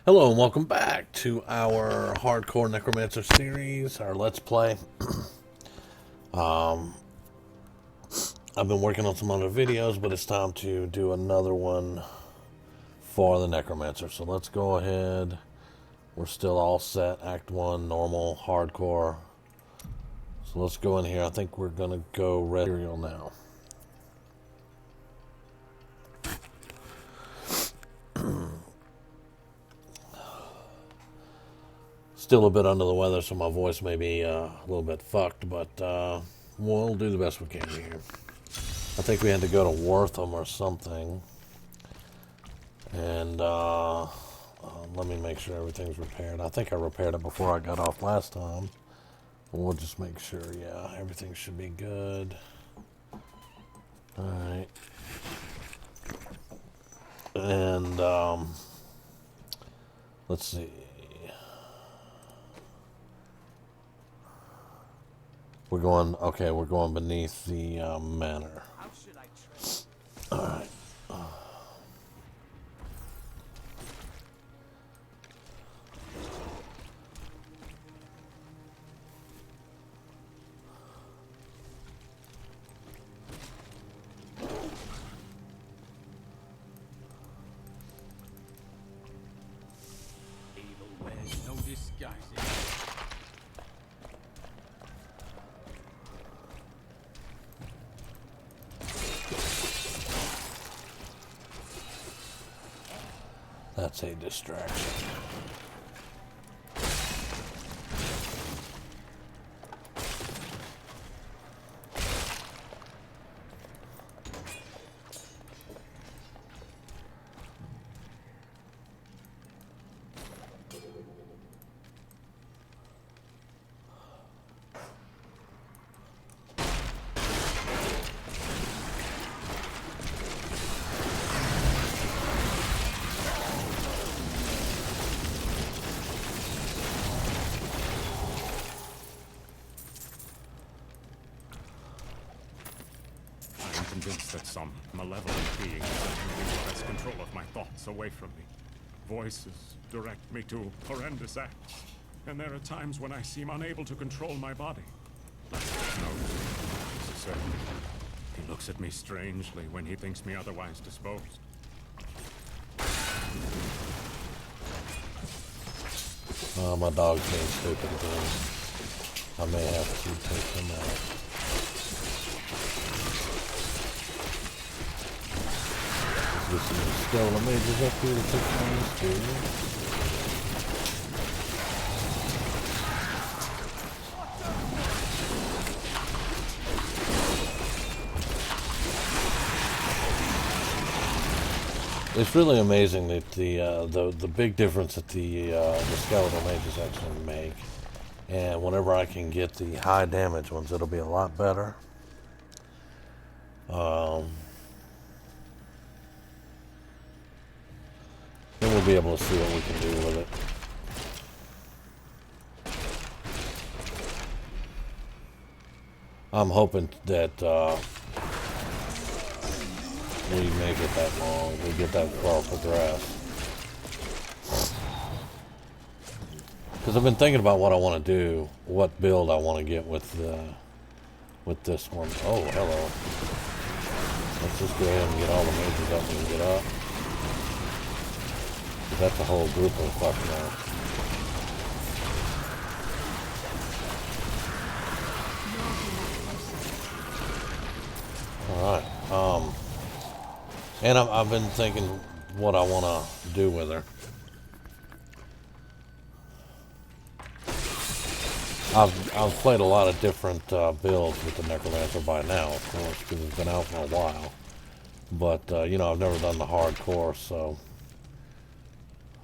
Hello and welcome back to our Hardcore Necromancer series, our Let's Play. um, I've been working on some other videos, but it's time to do another one for the Necromancer. So let's go ahead. We're still all set. Act 1, normal, hardcore. So let's go in here. I think we're going to go red material now. Still a bit under the weather, so my voice may be a little bit fucked, but we'll do the best we can here. I think we had to go to Wortham or something. And let me make sure everything's repaired. I think I repaired it before I got off last time. We'll just make sure, yeah, everything should be good. Alright. And let's see. We're going beneath the manor. Alright. Evil wears no disguising. That's a distraction. Convinced that some malevolent being is attempting to wrest control of my thoughts away from me. Voices direct me to horrendous acts, and there are times when I seem unable to control my body. No, he looks at me strangely when he thinks me otherwise disposed. My dog's being stupid again. I may have to take him out. There's some skeleton mages up here to take on this too. It's really amazing that the big difference that the skeletal mages actually make, and whenever I can get the high damage ones, it'll be a lot better. Then we'll be able to see what we can do with it. I'm hoping that we make it that long, we get that far progressed. Because I've been thinking about what I want to do, what build I want to get with this one. Oh, hello. Let's just go ahead and get all the mages up we can get up. That's a whole group of fucking Alright, and I've been thinking what I want to do with her. I've played a lot of different builds with the Necromancer by now, of course, because it's been out for a while. But, you know, I've never done the hardcore, so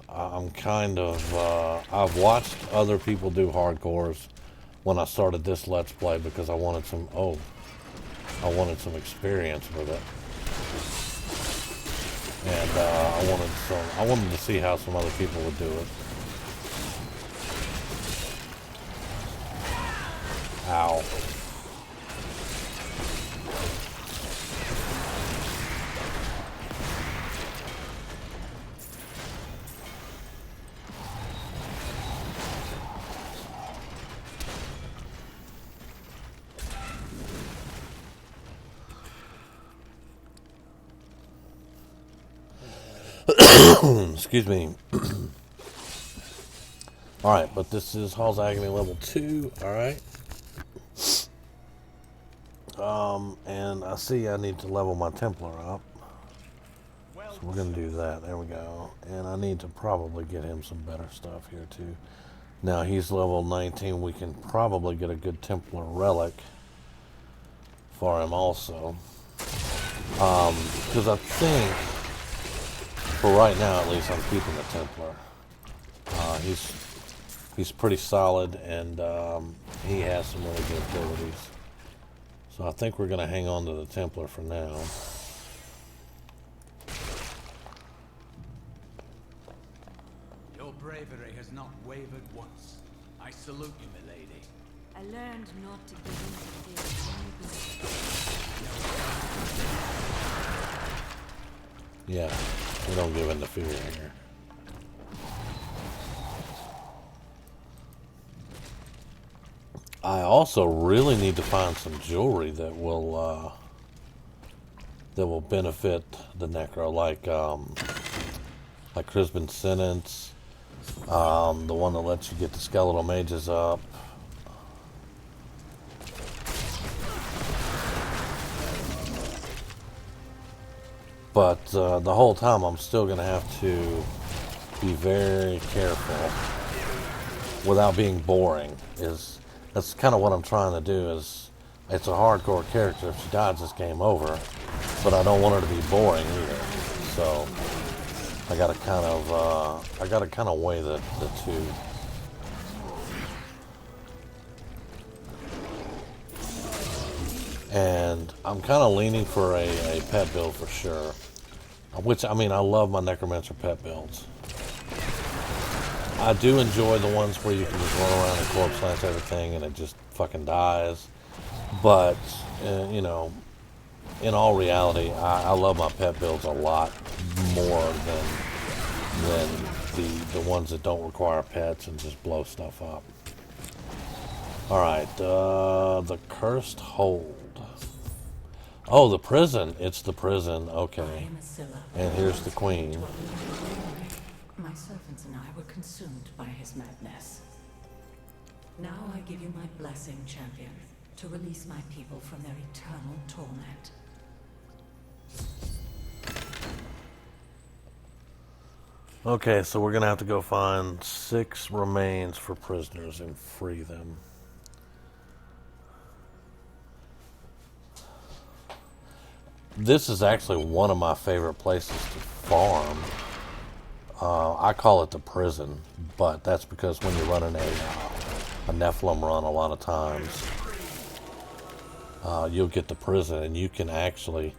I'm kind of, I've watched other people do hardcores when I started this Let's Play because I wanted some, experience with it. And I wanted to see how some other people would do it. Ow. Excuse me. Alright, but this is Hall's Agony level 2. Alright. And I see I need to level my Templar up. So we're going to do that. There we go. And I need to probably get him some better stuff here too. Now he's level 19. We can probably get a good Templar relic for him also. Because I think, for right now at least, I'm keeping the Templar. He's pretty solid, and he has some really good abilities. So I think we're going to hang on to the Templar for now. Your bravery has not wavered once. I salute you, milady. I learned not to give in to fear. Yeah, we don't give in to fear here. I also really need to find some jewelry that will benefit the Necro, like Crispin Sentence, the one that lets you get the skeletal mages up. But the whole time I'm still going to have to be very careful without being boring. That's kind of what I'm trying to do. Is it's a hardcore character. If she dies, it's game over. But I don't want her to be boring either. So I got to kind of weigh the two. And I'm kind of leaning for a pet build for sure. Which, I mean, I love my Necromancer pet builds. I do enjoy the ones where you can just run around and corpse lance everything and it just fucking dies. But, you know, in all reality, I love my pet builds a lot more than the ones that don't require pets and just blow stuff up. Alright, the Cursed Hold. Oh, the prison. It's the prison. Okay. And here's the queen. My servants and I were consumed by his madness. Now I give you my blessing, champion, to release my people from their eternal torment. Okay, so we're going to have to go find 6 remains for prisoners and free them. This is actually one of my favorite places to farm. I call it the prison, but that's because when you're running a Nephilim run, a lot of times you'll get the prison, and you can actually.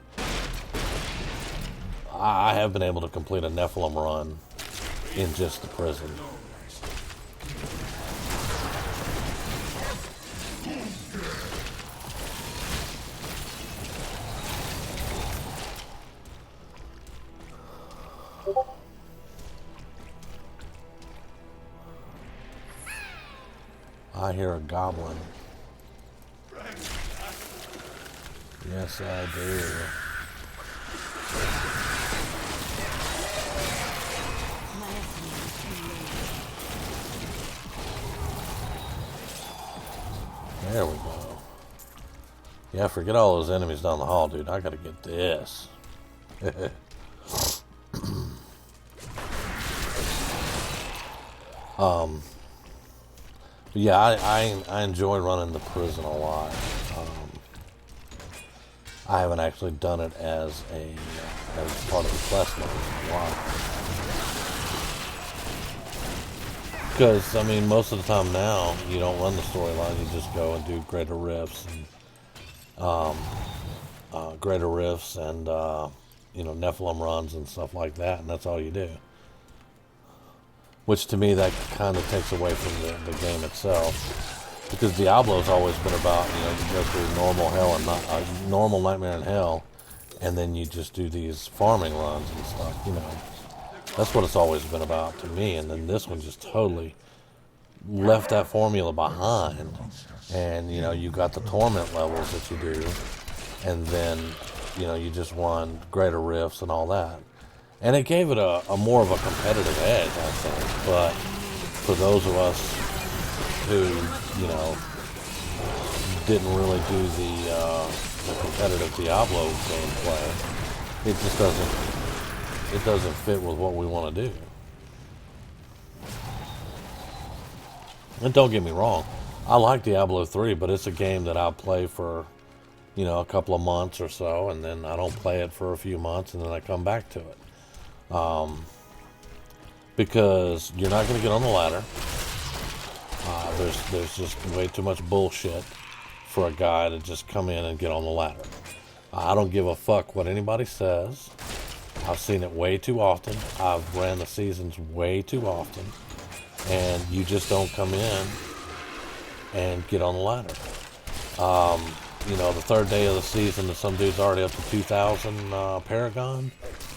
I have been able to complete a Nephilim run in just the prison. I hear a goblin. Yes, I do. There we go. Yeah, forget all those enemies down the hall, dude. I gotta get this. Yeah, I enjoy running the prison a lot. I haven't actually done it as part of the quest line in a while. Because, I mean, most of the time now, you don't run the storyline, you just go and do greater rifts and you know, Nephilim runs and stuff like that, and that's all you do. Which to me, that kind of takes away from the game itself. Because Diablo's always been about, you know, you go through normal hell and normal Nightmare in Hell, and then you just do these farming runs and stuff, you know. That's what it's always been about to me, and then this one just totally left that formula behind. And, you know, you got the torment levels that you do, and then, you know, you just run greater rifts and all that. And it gave it a more of a competitive edge, I think. But for those of us who, you know, didn't really do the competitive Diablo gameplay, it just doesn't fit with what we want to do. And don't get me wrong, I like Diablo 3, but it's a game that I'll play for, you know, a couple of months or so, and then I don't play it for a few months, and then I come back to it. Because you're not going to get on the ladder. There's just way too much bullshit for a guy to just come in and get on the ladder. I don't give a fuck what anybody says. I've seen it way too often. I've ran the seasons way too often. And you just don't come in and get on the ladder. You know, the third day of the season, and some dude's already up to 2,000 Paragon.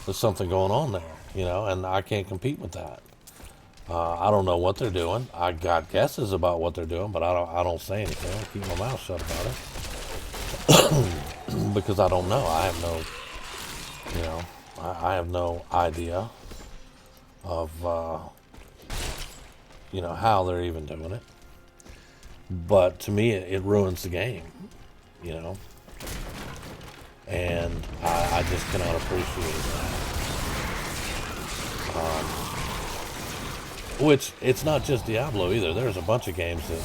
There's something going on there, you know, and I can't compete with that. I don't know what they're doing. I got guesses about what they're doing, but I don't say anything. I keep my mouth shut about it because I don't know. I have no, you know, I have no idea of, you know, how they're even doing it. But to me, it ruins the game, you know, and I just cannot appreciate that. Which, it's not just Diablo either. There's a bunch of games that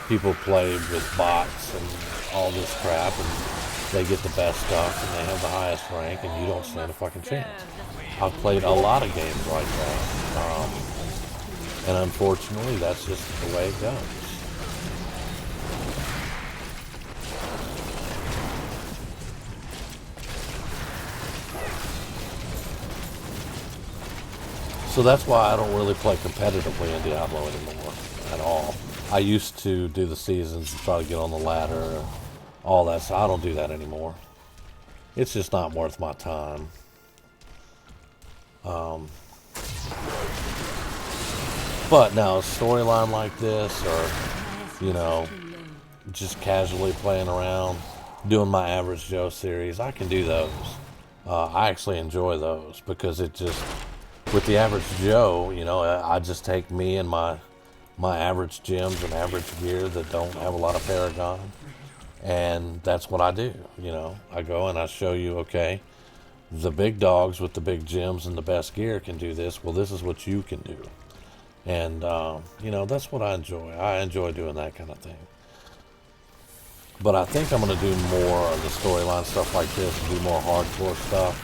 people play with bots and all this crap, and they get the best stuff, and they have the highest rank, and you don't stand a fucking chance. I've played a lot of games like that, and unfortunately, that's just the way it goes. So that's why I don't really play competitively in Diablo anymore at all. I used to do the seasons and try to get on the ladder, all that, so I don't do that anymore. It's just not worth my time. But now a storyline like this, or, you know, just casually playing around, doing my Average Joe series, I can do those. I actually enjoy those because it just... With the Average Joe, you know, I just take me and my average gems and average gear that don't have a lot of Paragon, and that's what I do, you know. I go and I show you, okay, the big dogs with the big gems and the best gear can do this. Well, this is what you can do. And, you know, that's what I enjoy. I enjoy doing that kind of thing. But I think I'm going to do more of the storyline stuff like this and do more hardcore stuff.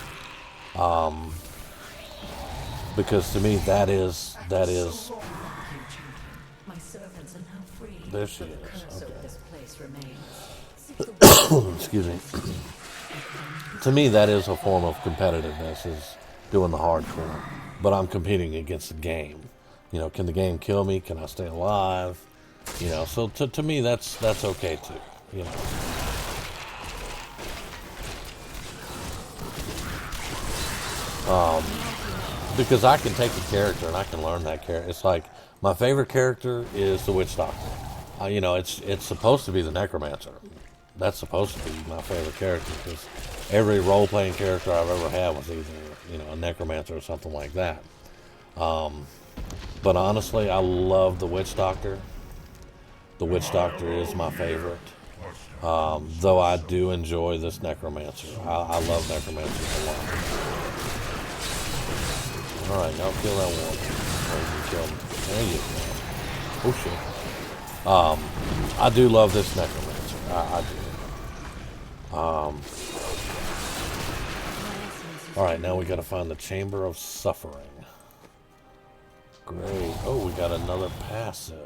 Because to me, that is. My servants are now free. There she but the is. curse Okay. over this place remains. Excuse me. To me, that is a form of competitiveness, is doing the hardcore. But I'm competing against the game. You know, can the game kill me? Can I stay alive? You know, so to me, that's okay too. You know. Because I can take a character and I can learn that character. It's like, my favorite character is the Witch Doctor. You know, it's supposed to be the Necromancer. That's supposed to be my favorite character, because every role-playing character I've ever had was either, you know, a Necromancer or something like that. But honestly, I love the Witch Doctor. The Witch Doctor is my favorite. Though I do enjoy this Necromancer. I love Necromancer a lot. Alright, now kill that one. There you go. Oh shit. I do love this Necromancer. I do. Alright, now we gotta find the Chamber of Suffering. Great. Oh, we got another passive.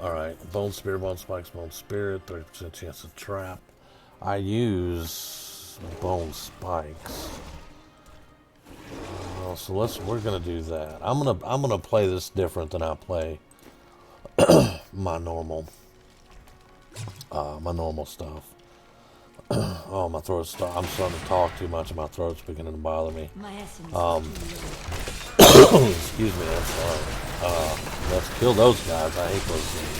Alright, Bone Spear, Bone Spikes, Bone Spirit, 30% chance to trap. I use Bone Spikes. So we're gonna do that. I'm gonna play this different than I play my normal stuff. Oh, my throat's I'm starting to talk too much and my throat's beginning to bother me. My essence Excuse me, I'm sorry. Let's kill those guys. I hate those things.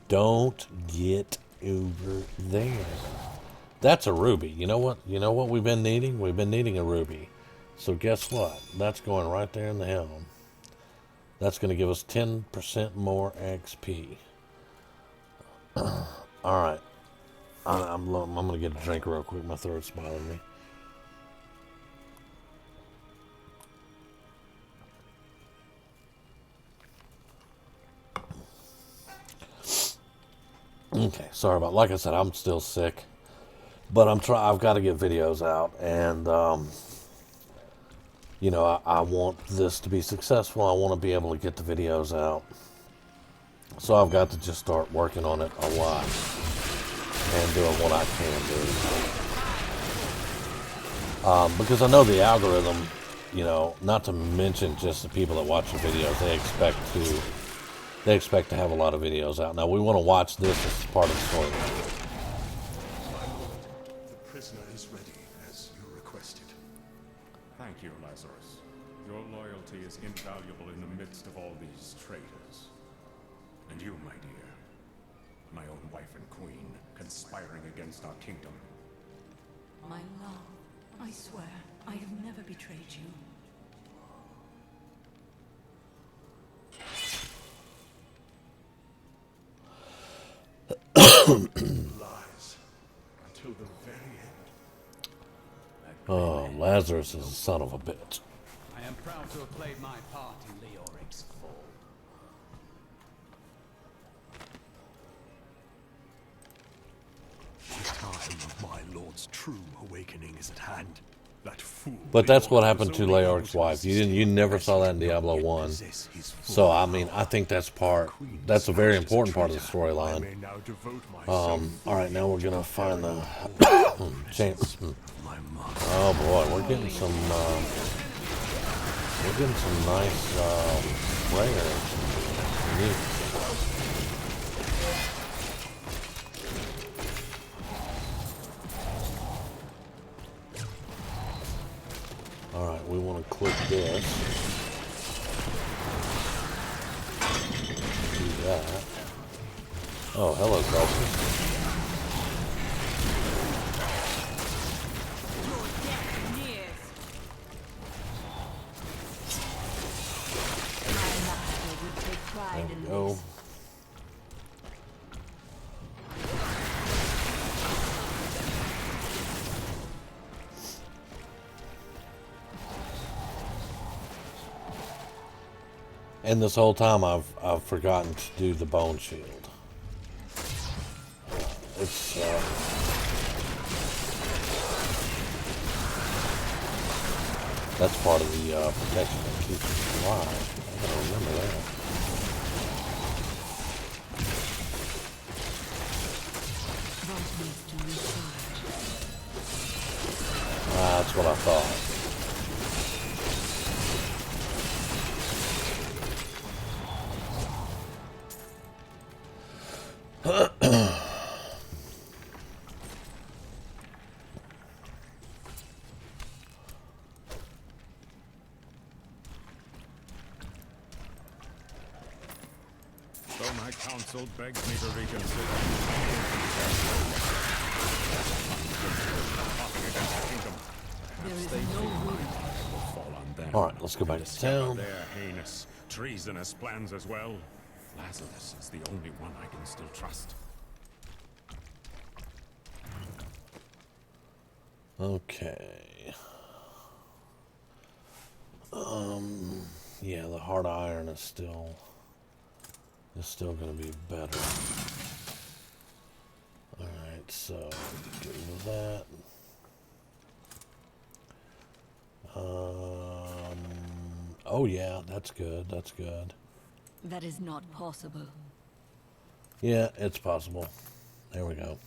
Don't get over there. That's a ruby. You know what? You know what we've been needing? We've been needing a ruby. So guess what? That's going right there in the helm. That's going to give us 10% more XP. All right. I'm going to get a drink real quick. My throat's bothering me. Okay, sorry about. Like I said, I'm still sick, but I've got to get videos out, and you know, I want this to be successful. I want to be able to get the videos out, so I've got to just start working on it a lot and doing what I can do. Because I know the algorithm, you know, not to mention just the people that watch the videos, they expect to have a lot of videos out. Now, we want to watch this as part of the story. The prisoner is ready, as you requested. Thank you, Lazarus. Your loyalty is invaluable in the midst of all these traitors. And you, my dear, my own wife and queen, conspiring against our kingdom. My love, I swear, I have never betrayed you. Lies until the very end. Oh, Lazarus is a son of a bitch. I am proud to have played my part in Leoric's fall. The time of my lord's true awakening is at hand. That fool. But that's what happened to Leoric's wife. You never saw that in Diablo 1. So, I mean, I think that's a very important part of the storyline. Alright, now we're gonna find the chance. Oh boy, we're getting some nice rares. Alright, we want to click this. Do that. Oh, hello, Kelsey. There we go. And this whole time I've forgotten to do the bone shield. It's that's part of the protection that keeps us alive. I gotta remember that. That's what I thought. So my counsel begs me to reconsider. There is no room. All right, let's go back to town. Their heinous, treasonous plans as well. Lazarus is the only one I can still trust. Okay. Yeah, the hard iron is still going to be better. All right, so get rid of that. Oh yeah, that's good. That's good. That is not possible. Yeah, it's possible. There we go.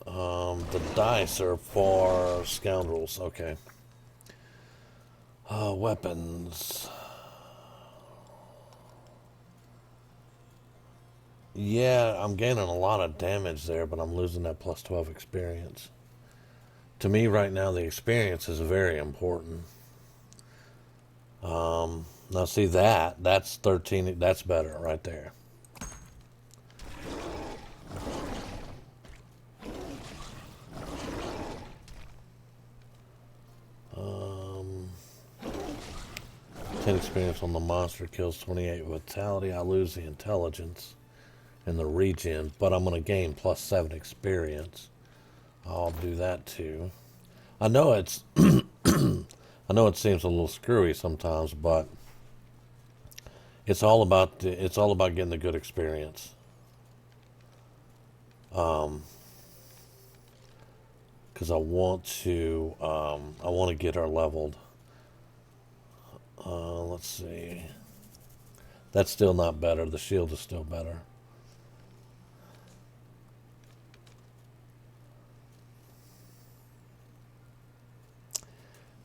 The dice are for scoundrels. Okay. Weapons. Yeah, I'm gaining a lot of damage there, but I'm losing that plus 12 experience. To me right now, the experience is very important. Now see that's 13, that's better right there. 10 experience on the monster, kills 28 vitality. I lose the intelligence and the regen, but I'm going to gain plus 7 experience. I'll do that too. I know it's I know it seems a little screwy sometimes, but it's all about getting the good experience. Because I want to get her leveled. Let's see. That's still not better. The shield is still better.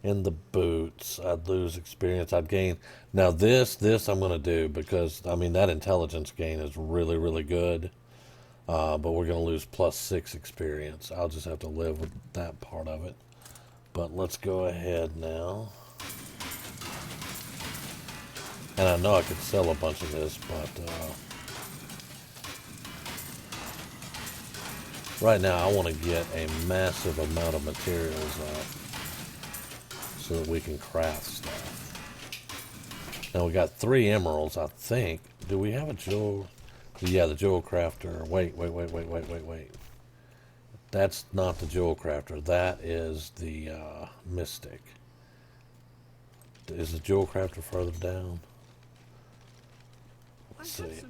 In the boots, I'd lose experience. I'd gain. Now this I'm going to do because, I mean, that intelligence gain is really, really good. But we're going to lose plus 6 experience. I'll just have to live with that part of it. But let's go ahead now. And I know I could sell a bunch of this, but right now I want to get a massive amount of materials up so that we can craft stuff. Now we got 3 emeralds, I think. Do we have a jewel? Yeah, the jewel crafter. Wait. That's not the jewel crafter. That is the mystic. Is the jewel crafter further down? Let's see.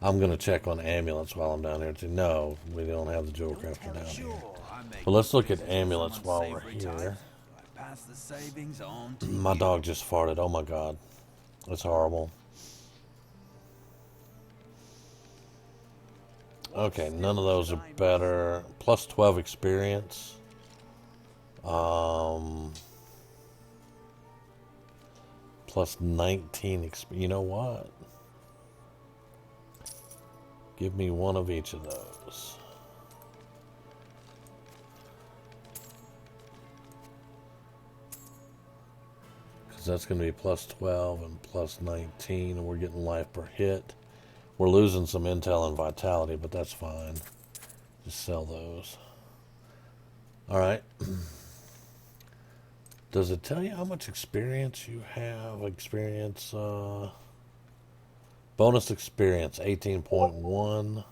I'm going to check on amulets while I'm down here too. No, we don't have the jewel crafter down here. But let's look at amulets while we're here. My dog just farted. Oh my god. That's horrible. Okay, none of those are better. Plus 12 experience. Plus 19 experience. You know what? Give me one of each of those. That's going to be plus 12 and plus 19, and we're getting life per hit. We're losing some intel and vitality, but that's fine. Just sell those. Alright. Does it tell you how much experience you have? Experience, bonus experience, 18.1.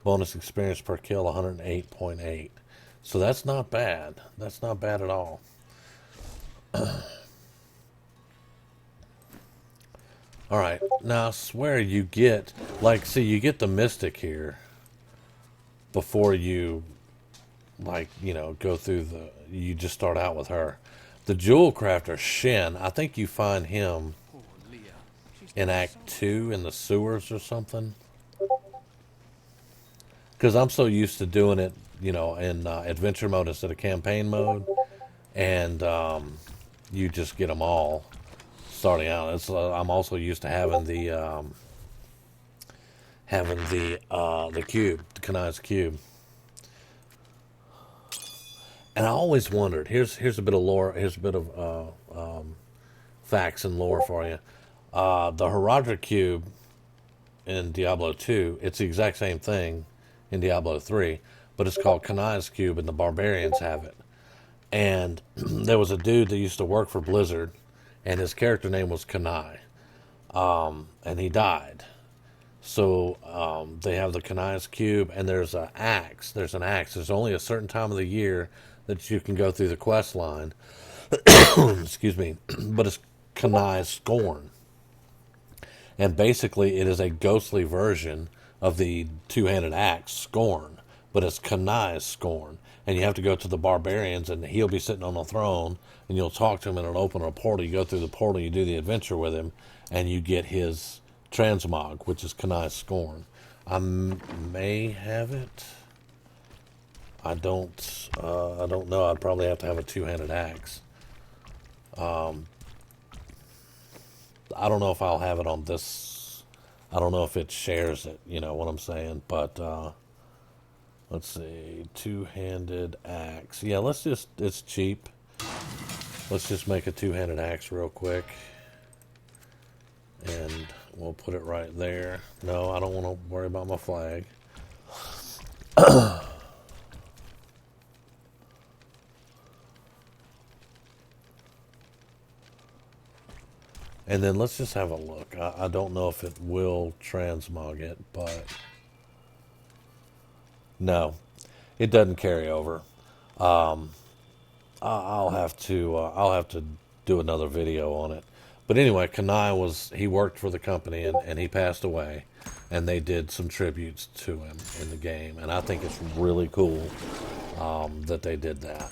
Bonus experience per kill, 108.8. So that's not bad. That's not bad at all. Alright, now I swear you get, like, see, you get the mystic here before you, like, you know, go through you just start out with her. The jewel crafter, Shen, I think you find him in Act 2 in the sewers or something. Because I'm so used to doing it, you know, in adventure mode instead of campaign mode. And you just get them all starting out. It's, I'm also used to having the cube, the Kanai's cube. And I always wondered. Here's a bit of lore. Here's a bit of facts and lore for you. The Herodra cube in Diablo 2. It's the exact same thing in Diablo 3, but it's called Kanai's cube, and the barbarians have it. And there was a dude that used to work for Blizzard, and his character name was Kanai, and he died. So they have the Kanai's cube, and there's an axe. There's an axe. There's only a certain time of the year that you can go through the quest line. Excuse me, but it's Kanai's Scorn, and basically it is a ghostly version of the two-handed axe Scorn, but it's Kanai's Scorn. And you have to go to the barbarians, and he'll be sitting on a throne, and you'll talk to him, and it'll open a portal. You go through the portal, you do the adventure with him, and you get his transmog, which is Kanai's Scorn. I may have it. I don't know. I'd probably have to have a two-handed axe. I don't know if I'll have it on this. I don't know if it shares it. You know what I'm saying? But let's see, two-handed axe. Yeah, let's just. It's cheap. Let's just make a two-handed axe real quick, and we'll put it right there. No, I don't want to worry about my flag. And then let's just have a look. I don't know if it will transmog it, but no, it doesn't carry over. I'll have to do another video on it. But anyway, Kanai he worked for the company and he passed away, and they did some tributes to him in the game, and I think it's really cool that they did that.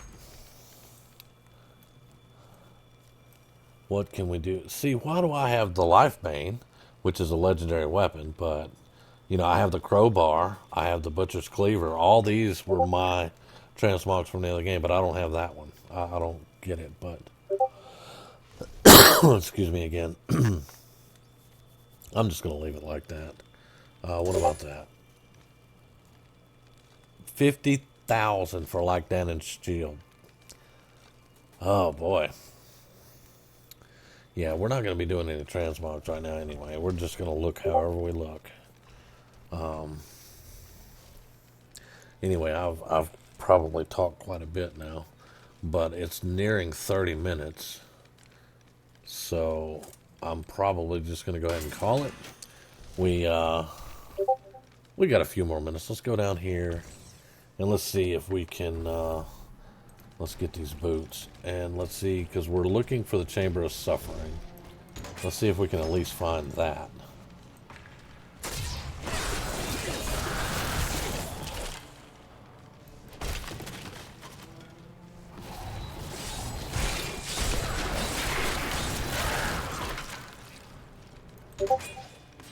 What can we do? See, why do I have the Life Bane, which is a legendary weapon, but, you know, I have the Crowbar, I have the Butcher's Cleaver. All these were my transmogs from the other game, but I don't have that one. I don't get it, but... Excuse me again. I'm just going to leave it like that. What about that? 50,000 for like Danon's Shield. Oh, boy. Yeah, we're not going to be doing any transmogs right now anyway. We're just going to look however we look. Anyway, I've probably talked quite a bit now, but it's nearing 30 minutes. So I'm probably just going to go ahead and call it. We got a few more minutes. Let's go down here and let's see if we can... let's get these boots, and let's see, because we're looking for the Chamber of Suffering. Let's see if we can at least find that.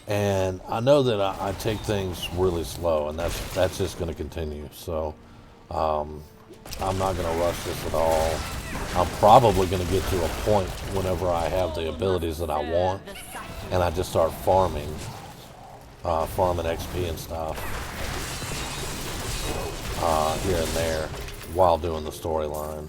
And I know that I take things really slow, and that's just going to continue. So I'm not going to rush this at all. I'm probably going to get to a point whenever I have the abilities that I want, and I just start farming XP and stuff here and there while doing the storyline.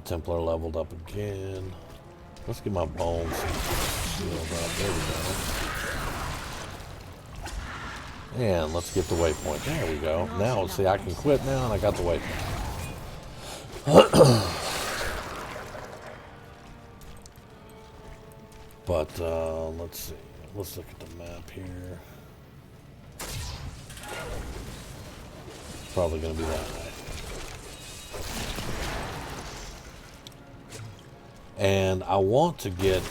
Templar leveled up again. Let's get my bones healed up. There we go. And let's get the waypoint. There we go. Now, see, I can quit now, and I got the waypoint. But, let's see. Let's look at the map here. Probably going to be that way. And I want to get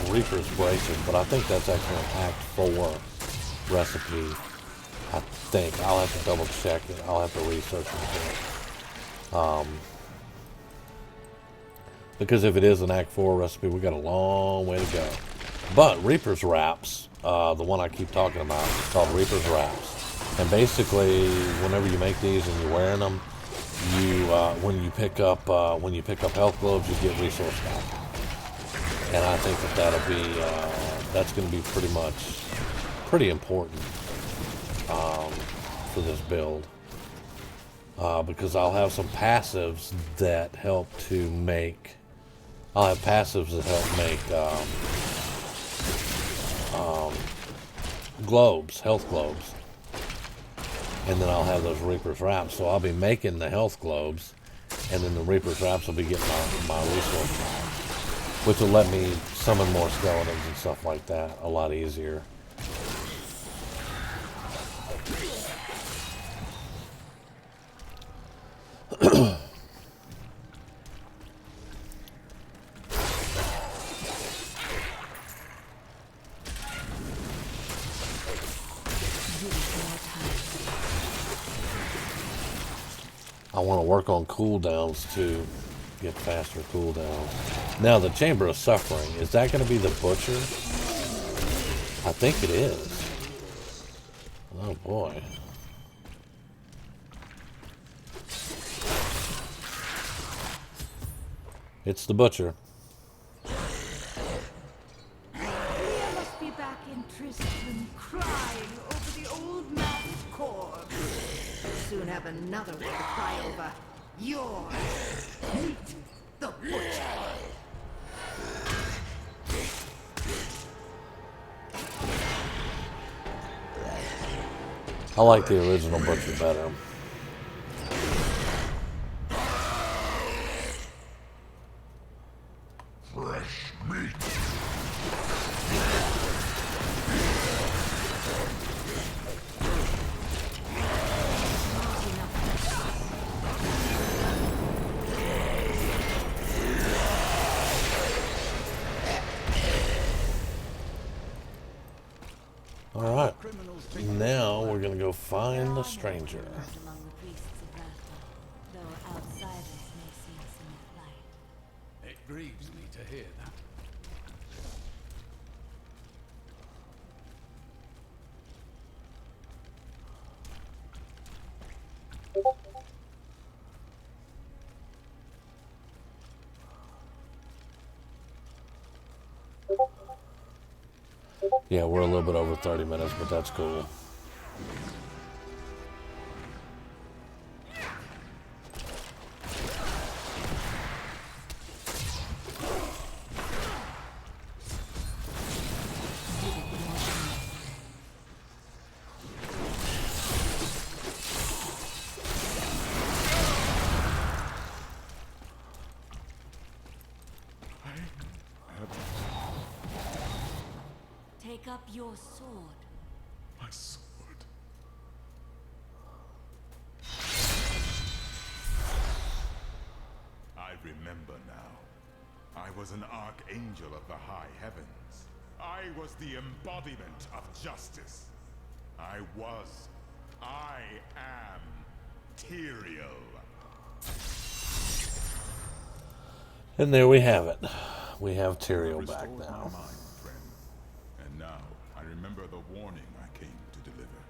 Reaper's Braces, but I think that's actually an Act 4 recipe. I think. I'll have to double check it. I'll have to research it. Because if it is an Act 4 recipe, we got a long way to go. But Reaper's Wraps, the one I keep talking about, is called Reaper's Wraps. And basically, whenever you make these and you're wearing them, when you pick up health globes, you get resource back. And I think that's going to be pretty important for this build, because I'll have some passives that help to make. I'll have passives that help make globes, health globes. And then I'll have those Reaper's Wraps. So I'll be making the health globes, and then the Reaper's Wraps will be getting my resource back, which will let me summon more skeletons and stuff like that a lot easier. I want to work on cooldowns too, get faster cooldowns. Now the Chamber of Suffering, is that going to be the Butcher? I think it is. Oh boy. It's the Butcher. Leah must be back in Tristan, crying over the old man's corpse. Soon have another one to cry over. Yours. Meet the Butcher. I like the original Butcher better. Alright, now we're going to go find the stranger. Among the priests of Rathma, though outsiders may see us in that light. It grieves me to hear that. Yeah, we're a little bit over 30 minutes, but that's cool. Take up your sword. My sword. I remember now. I was an archangel of the high heavens. I was the embodiment of justice. I am Tyrael. And there we have it. We have Tyrael back Restored now. my mind, friend. And now I remember the warning I came to deliver.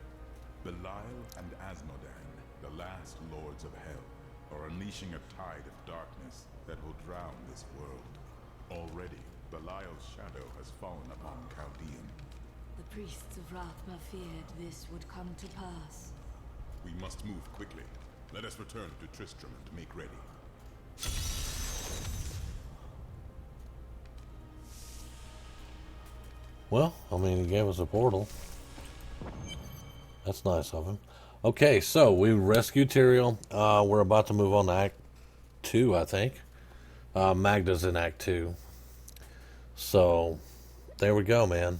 Belial and Asmodan, the last lords of hell, are unleashing a tide of darkness that will drown this world. Already, Belial's shadow has fallen upon Chaldean. The priests of Rathma feared this would come to pass. We must move quickly. Let us return to Tristram and make ready. Well, I mean, he gave us a portal. That's nice of him. Okay, so we rescued Tyrael. We're about to move on to Act 2, I think. Magda's in Act 2. So, there we go, man.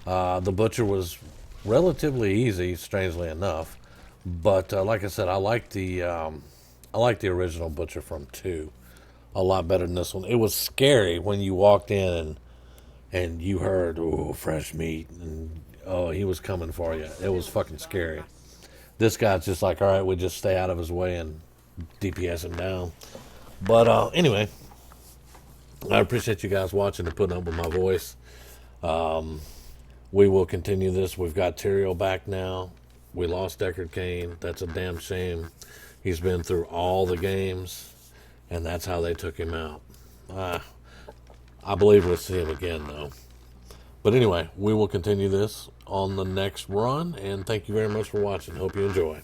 The Butcher was relatively easy, strangely enough. But, like I said, I like the original Butcher from 2 a lot better than this one. It was scary when you walked in and you heard, oh, fresh meat, and oh, he was coming for you. It was fucking scary. This guy's just like, all right, we just stay out of his way and DPS him down. But anyway, I appreciate you guys watching and putting up with my voice. We will continue this. We've got Tyrael back now. We lost Deckard Cain. That's a damn shame. He's been through all the games, and that's how they took him out. I believe we'll see him again, though. But anyway, we will continue this on the next run, and thank you very much for watching. Hope you enjoy.